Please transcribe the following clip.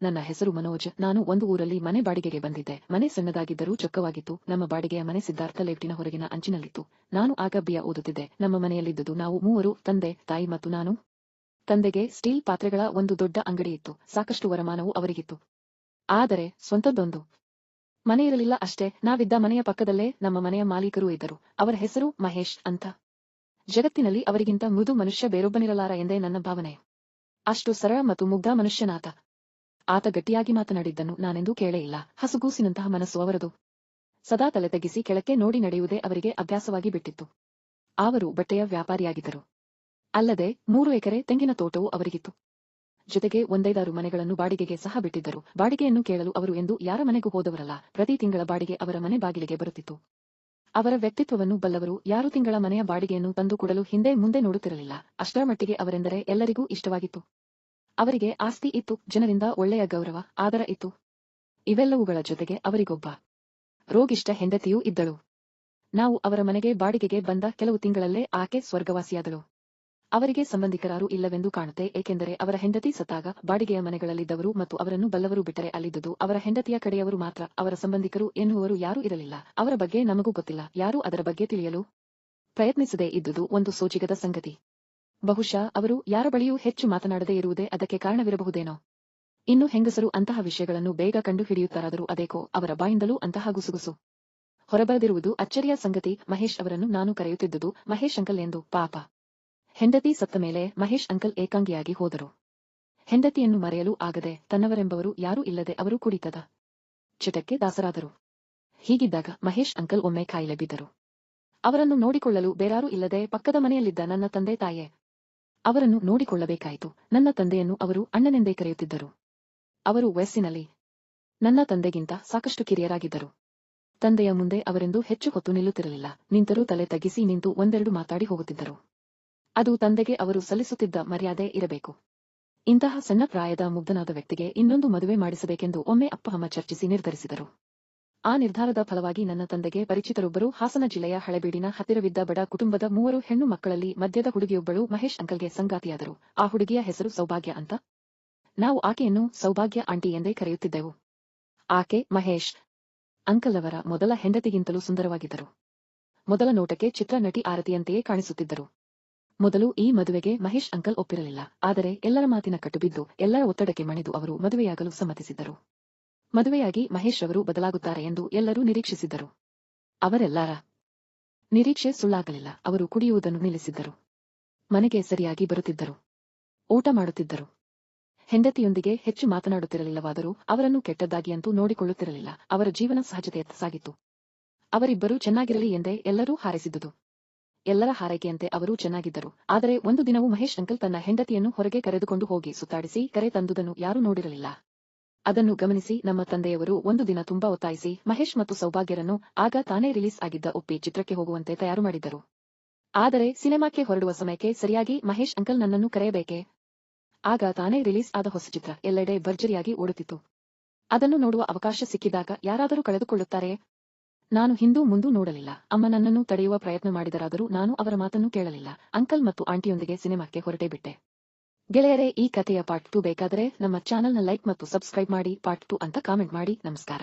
ನನ್ನ ಹೆಸರು ಮನೋಜ್. ನಾನು ಒಂದು ಊರಲ್ಲಿ ಮನೆ ಬಾಡಿಗೆಗೆ ಬಂದಿದ್ದೆ. ಮನೆ ಸಣ್ಣದಾಗಿದ್ದರೂ ಚೊಕ್ಕವಾಗಿತ್ತು. ನಮ್ಮ ಬಾಡಿಗೆಯ ಮನೆ ಸಿದ್ಧಾರ್ಥ ಲೇಔಟಿನ ಹೊರಗಿನ ಅಂಚಿನಲ್ಲಿತ್ತು. ನಾನು ಆಗ BA ಓದುತ್ತಿದ್ದೆ. ನಮ್ಮ ಮನೆಯಲ್ಲಿದ್ದುದು ನಾವು ಮೂವರು, ತಂದೆ, ತಾಯಿ ಮತ್ತು ನಾನು. ತಂದೆಗೆ ಸ್ಟೀಲ್ ಪಾತ್ರೆಗಳ ಒಂದು ದೊಡ್ಡ ಅಂಗಡಿ ಇತ್ತು. ಸಾಕಷ್ಟು ವರಮಾನವೂ ಅವರಿಗಿತ್ತು. ಆದರೆ ಸ್ವಂತದ್ದೊಂದು ಮನೆ ಇರಲಿಲ್ಲ ಅಷ್ಟೇ. ನಾವಿದ್ದ ಮನೆಯ ಪಕ್ಕದಲ್ಲೇ ನಮ್ಮ ಮನೆಯ ಮಾಲೀಕರೂ ಇದ್ದರು. ಅವರ ಹೆಸರು ಮಹೇಶ್ ಅಂತ. ಜಗತ್ತಿನಲ್ಲಿ ಅವರಿಗಿಂತ ಮೃದು ಮನುಷ್ಯ ಬೇರೊಬ್ಬನಿರಲಾರ ಎಂದೇ ನನ್ನ ಭಾವನೆ. ಅಷ್ಟು ಸರಳ ಮತ್ತು ಮುಗ್ಧ ಮನುಷ್ಯನಾತ. ಆತ ಗಟ್ಟಿಯಾಗಿ ಮಾತನಾಡಿದ್ದನ್ನು ನಾನೆಂದೂ ಕೇಳೇ ಇಲ್ಲ. ಹಸುಗೂಸಿನಂತಹ ಮನಸ್ಸು ಅವರದು. ಸದಾ ತಲೆ ತಗ್ಗಿಸಿ ಕೆಳಕ್ಕೆ ನೋಡಿ ನಡೆಯುವುದೇ ಅವರಿಗೆ ಅಭ್ಯಾಸವಾಗಿ ಬಿಟ್ಟಿತ್ತು. ಅವರು ಬಟ್ಟೆಯ ವ್ಯಾಪಾರಿಯಾಗಿದ್ದರು. ಅಲ್ಲದೆ 3 ಎಕರೆ ತೆಂಗಿನ ತೋಟವೂ ಅವರಿಗಿತ್ತು. ಜೊತೆಗೆ 1-5 ಮನೆಗಳನ್ನು ಬಾಡಿಗೆಗೆ ಸಹ ಬಿಟ್ಟಿದ್ದರು. ಬಾಡಿಗೆಯನ್ನು ಕೇಳಲು ಅವರು ಎಂದು ಯಾರ ಮನೆಗೂ ಹೋದವರಲ್ಲ. ಪ್ರತಿ ತಿಂಗಳ ಬಾಡಿಗೆ ಅವರ ಮನೆ ಬಾಗಿಲಿಗೆ ಬರುತ್ತಿತ್ತು. ಅವರ ವ್ಯಕ್ತಿತ್ವವನ್ನು ಬಲ್ಲವರು ಯಾರು ತಿಂಗಳ ಮನೆಯ ಬಾಡಿಗೆಯನ್ನು ತಂದು ಕೊಡಲು ಹಿಂದೆ ಮುಂದೆ ನೋಡುತ್ತಿರಲಿಲ್ಲ. ಅಷ್ಟರ ಮಟ್ಟಿಗೆ ಅವರೆಂದರೆ ಎಲ್ಲರಿಗೂ ಇಷ್ಟವಾಗಿತ್ತು. ಅವರಿಗೆ ಆಸ್ತಿ ಇತ್ತು, ಜನರಿಂದ ಒಳ್ಳೆಯ ಗೌರವ, ಆದರ ಇತ್ತು. ಇವೆಲ್ಲವುಗಳ ಜೊತೆಗೆ ಅವರಿಗೊಬ್ಬ ರೋಗಿಷ್ಠ ಹೆಂಡತಿಯೂ ಇದ್ದಳು. ನಾವು ಅವರ ಮನೆಗೆ ಬಾಡಿಗೆಗೆ ಬಂದ ಕೆಲವು ತಿಂಗಳಲ್ಲೇ ಆಕೆ ಸ್ವರ್ಗವಾಸಿಯಾದಳು. ಅವರಿಗೆ ಸಂಬಂಧಿಕರಾರೂ ಇಲ್ಲವೆಂದು ಕಾಣುತ್ತೆ. ಏಕೆಂದರೆ ಅವರ ಹೆಂಡತಿ ಸತ್ತಾಗ ಬಾಡಿಗೆಯ ಮನೆಗಳಲ್ಲಿದ್ದವರು ಮತ್ತು ಅವರನ್ನು ಬಲ್ಲವರು ಬಿಟ್ಟರೆ ಅಲ್ಲಿದ್ದುದು ಅವರ ಹೆಂಡತಿಯ ಕಡೆಯವರು ಮಾತ್ರ. ಅವರ ಸಂಬಂಧಿಕರು ಎನ್ನುವರು ಯಾರೂ ಇರಲಿಲ್ಲ. ಅವರ ಬಗ್ಗೆ ನಮಗೂ ಗೊತ್ತಿಲ್ಲ. ಯಾರೂ ಅದರ ಬಗ್ಗೆ ತಿಳಿಯಲು ಪ್ರಯತ್ನಿಸದೇ ಇದ್ದುದು ಒಂದು ಸೋಜಿಗದ ಸಂಗತಿ. ಬಹುಶಃ ಅವರು ಯಾರ ಬಳಿಯೂ ಹೆಚ್ಚು ಮಾತನಾಡದೇ ಇರುವುದೇ ಅದಕ್ಕೆ ಕಾರಣವಿರಬಹುದೇನೋ. ಇನ್ನು ಹೆಂಗಸರು ಅಂತಹ ವಿಷಯಗಳನ್ನು ಬೇಗ ಕಂಡು ಹಿಡಿಯುತ್ತಾರಾದರೂ ಅದೇಕೋ ಅವರ ಬಾಯಿಂದಲೂ ಅಂತಹ ಗುಸುಗುಸು ಹೊರಬರದಿರುವುದು ಅಚ್ಚರಿಯ ಸಂಗತಿ. ಮಹೇಶ್ ಅವರನ್ನು ನಾನು ಕರೆಯುತ್ತಿದ್ದುದು ಮಹೇಶ್ ಅಂಕಲ್ ಎಂದು. ಪಾಪ, ಹೆಂಡತಿ ಸತ್ತ ಮೇಲೆ ಮಹೇಶ್ ಅಂಕಲ್ ಏಕಾಂಗಿಯಾಗಿ ಹೋದರು. ಹೆಂಡತಿಯನ್ನು ಮರೆಯಲು ಆಗದೆ ತನ್ನವರೆಂಬವರು ಯಾರೂ ಇಲ್ಲದೆ ಅವರು ಕುಡಿತದ ಚಟಕ್ಕೆ ದಾಸರಾದರು. ಹೀಗಿದ್ದಾಗ ಮಹೇಶ್ ಅಂಕಲ್ ಒಮ್ಮೆ ಕಾಯಿಲೆ ಬಿದ್ದರು. ಅವರನ್ನು ನೋಡಿಕೊಳ್ಳಲು ಬೇರಾರೂ ಇಲ್ಲದೆ ಪಕ್ಕದ ಮನೆಯಲ್ಲಿದ್ದ ನನ್ನ ತಂದೆ ತಾಯೇ ಅವರನ್ನು ನೋಡಿಕೊಳ್ಳಬೇಕಾಯಿತು. ನನ್ನ ತಂದೆಯನ್ನು ಅವರು ಅಣ್ಣನೆಂದೇ ಕರೆಯುತ್ತಿದ್ದರು. ಅವರು ವಯಸ್ಸಿನಲ್ಲಿ ನನ್ನ ತಂದೆಗಿಂತ ಸಾಕಷ್ಟು ಕಿರಿಯರಾಗಿದ್ದರು. ತಂದೆಯ ಮುಂದೆ ಅವರೆಂದೂ ಹೆಚ್ಚು ಹೊತ್ತು ನಿಲ್ಲುತ್ತಿರಲಿಲ್ಲ. ನಿಂತರೂ ತಲೆ ತಗ್ಗಿಸಿ ನಿಂತು 1-2 ಮಾತಾಡಿ ಹೋಗುತ್ತಿದ್ದರು. ಅದು ತಂದೆಗೆ ಅವರು ಸಲ್ಲಿಸುತ್ತಿದ್ದ ಮರ್ಯಾದೆ ಇರಬೇಕು. ಇಂತಹ ಸಣ್ಣ ಪ್ರಾಯದ ಮುಗ್ಧನಾದ ವ್ಯಕ್ತಿಗೆ ಇನ್ನೊಂದು ಮದುವೆ ಮಾಡಿಸಬೇಕೆಂದು ಒಮ್ಮೆ ಅಪ್ಪ ಅಮ್ಮ ಚರ್ಚಿಸಿ ನಿರ್ಧರಿಸಿದರು. ಆ ನಿರ್ಧಾರದ ಫಲವಾಗಿ ನನ್ನ ತಂದೆಗೆ ಪರಿಚಿತರೊಬ್ಬರು ಹಾಸನ ಜಿಲ್ಲೆಯ ಹಳೆಬೀಡಿನ ಹತ್ತಿರವಿದ್ದ ಬಡ ಕುಟುಂಬದ 3 ಹೆಣ್ಣು ಮಕ್ಕಳಲ್ಲಿ ಮಧ್ಯದ ಹುಡುಗಿಯೊಬ್ಬಳು ಮಹೇಶ್ ಅಂಕಲ್ಗೆ ಸಂಗಾತಿಯಾದರು. ಆ ಹುಡುಗಿಯ ಹೆಸರು ಸೌಭಾಗ್ಯ ಅಂತ. ನಾವು ಆಕೆಯನ್ನು ಸೌಭಾಗ್ಯ ಆಂಟಿ ಎಂದೇ ಕರೆಯುತ್ತಿದ್ದೆವು. ಆಕೆ ಮಹೇಶ್ ಅಂಕಲ್ ಅವರ ಮೊದಲ ಹೆಂಡತಿಗಿಂತಲೂ ಸುಂದರವಾಗಿದ್ದರು. ಮೊದಲ ನೋಟಕ್ಕೆ ಚಿತ್ರ ನಟಿ ಆರತಿಯಂತೆಯೇ ಕಾಣಿಸುತ್ತಿದ್ದರು. ಮೊದಲು ಈ ಮದುವೆಗೆ ಮಹೇಶ್ ಅಂಕಲ್ ಒಪ್ಪಿರಲಿಲ್ಲ. ಆದರೆ ಎಲ್ಲರ ಮಾತಿನ ಕಟ್ಟುಬಿದ್ದು ಎಲ್ಲರ ಒತ್ತಡಕ್ಕೆ ಮಣಿದು ಅವರು ಮದುವೆಯಾಗಲು ಸಮ್ಮತಿಸಿದ್ದರು. ಮದುವೆಯಾಗಿ ಮಹೇಶ್ ಅವರು ಬದಲಾಗುತ್ತಾರೆ ಎಂದು ಎಲ್ಲರೂ ನಿರೀಕ್ಷಿಸಿದ್ದರು. ಅವರೆಲ್ಲರ ನಿರೀಕ್ಷೆ ಸುಳ್ಳಾಗಲಿಲ್ಲ. ಅವರು ಕುಡಿಯುವುದನ್ನು ನಿಲ್ಲಿಸಿದ್ದರು. ಮನೆಗೆ ಸರಿಯಾಗಿ ಬರುತ್ತಿದ್ದರು. ಊಟ ಮಾಡುತ್ತಿದ್ದರು. ಹೆಂಡತಿಯೊಂದಿಗೆ ಹೆಚ್ಚು ಮಾತನಾಡುತ್ತಿರಲಿಲ್ಲವಾದರೂ ಅವರನ್ನು ಕೆಟ್ಟದ್ದಾಗಿಯಂತೂ ನೋಡಿಕೊಳ್ಳುತ್ತಿರಲಿಲ್ಲ. ಅವರ ಜೀವನ ಸಹಜತೆಯತ್ತ ಸಾಗಿತ್ತು. ಅವರಿಬ್ಬರೂ ಚೆನ್ನಾಗಿರಲಿ ಎಂದೇ ಎಲ್ಲರೂ ಹಾರೈಸಿದ್ದುದು. ಎಲ್ಲರ ಹಾರೈಕೆಯಂತೆ ಅವರೂ ಚೆನ್ನಾಗಿದ್ದರು. ಆದರೆ ಒಂದು ದಿನವೂ ಮಹೇಶ್ ಅಂಕಲ್ ತನ್ನ ಹೆಂಡತಿಯನ್ನು ಹೊರಗೆ ಕರೆದುಕೊಂಡು ಹೋಗಿ ಸುತ್ತಾಡಿಸಿ ಕರೆ ತಂದುದನ್ನು ಯಾರೂ ನೋಡಿರಲಿಲ್ಲ. ಅದನ್ನು ಗಮನಿಸಿ ನಮ್ಮ ತಂದೆಯವರು ಒಂದು ದಿನ ತುಂಬಾ ಒತ್ತಾಯಿಸಿ ಮಹೇಶ್ ಮತ್ತು ಸೌಭಾಗ್ಯರನ್ನು ಆಗ ತಾನೇ ರಿಲೀಸ್ ಆಗಿದ್ದ ಒಪ್ಪಿ ಚಿತ್ರಕ್ಕೆ ಹೋಗುವಂತೆ ತಯಾರು ಮಾಡಿದ್ದರು. ಆದರೆ ಸಿನೆಮಾಕ್ಕೆ ಹೊರಡುವ ಸಮಯಕ್ಕೆ ಸರಿಯಾಗಿ ಮಹೇಶ್ ಅಂಕಲ್ ನನ್ನನ್ನು ಕರೆಯಬೇಕೆ? ಆಗ ತಾನೇ ರಿಲೀಸ್ ಆದ ಹೊಸ ಚಿತ್ರ ಎಲ್ಲೆಡೆ ಭರ್ಜರಿಯಾಗಿ ಓಡುತ್ತಿತ್ತು. ಅದನ್ನು ನೋಡುವ ಅವಕಾಶ ಸಿಕ್ಕಿದಾಗ ಯಾರಾದರೂ ಕಳೆದುಕೊಳ್ಳುತ್ತಾರೆಯೇ? ನಾನು ಹಿಂದೂ ಮುಂದೂ ನೋಡಲಿಲ್ಲ. ಅಮ್ಮ ನನ್ನನ್ನು ತಡೆಯುವ ಪ್ರಯತ್ನ ಮಾಡಿದರಾದರೂ ನಾನು ಅವರ ಮಾತನ್ನು ಕೇಳಲಿಲ್ಲ. ಅಂಕಲ್ ಮತ್ತು ಆಂಟಿಯೊಂದಿಗೆ ಸಿನೆಮಾಕ್ಕೆ ಹೊರಟೇ ಬಿಟ್ಟೆ. ಗೆಳೆಯರೇ, ಈ ಕಥೆಯ ಪಾರ್ಟ್ 2 ಬೇಕಾದರೆ ನಮ್ಮ ಚಾನೆಲ್ನ ಲೈಕ್ ಮತ್ತು ಸಬ್ಸ್ಕ್ರೈಬ್ ಮಾಡಿ. ಪಾರ್ಟ್ 2 ಅಂತ ಕಾಮೆಂಟ್ ಮಾಡಿ. ನಮಸ್ಕಾರ.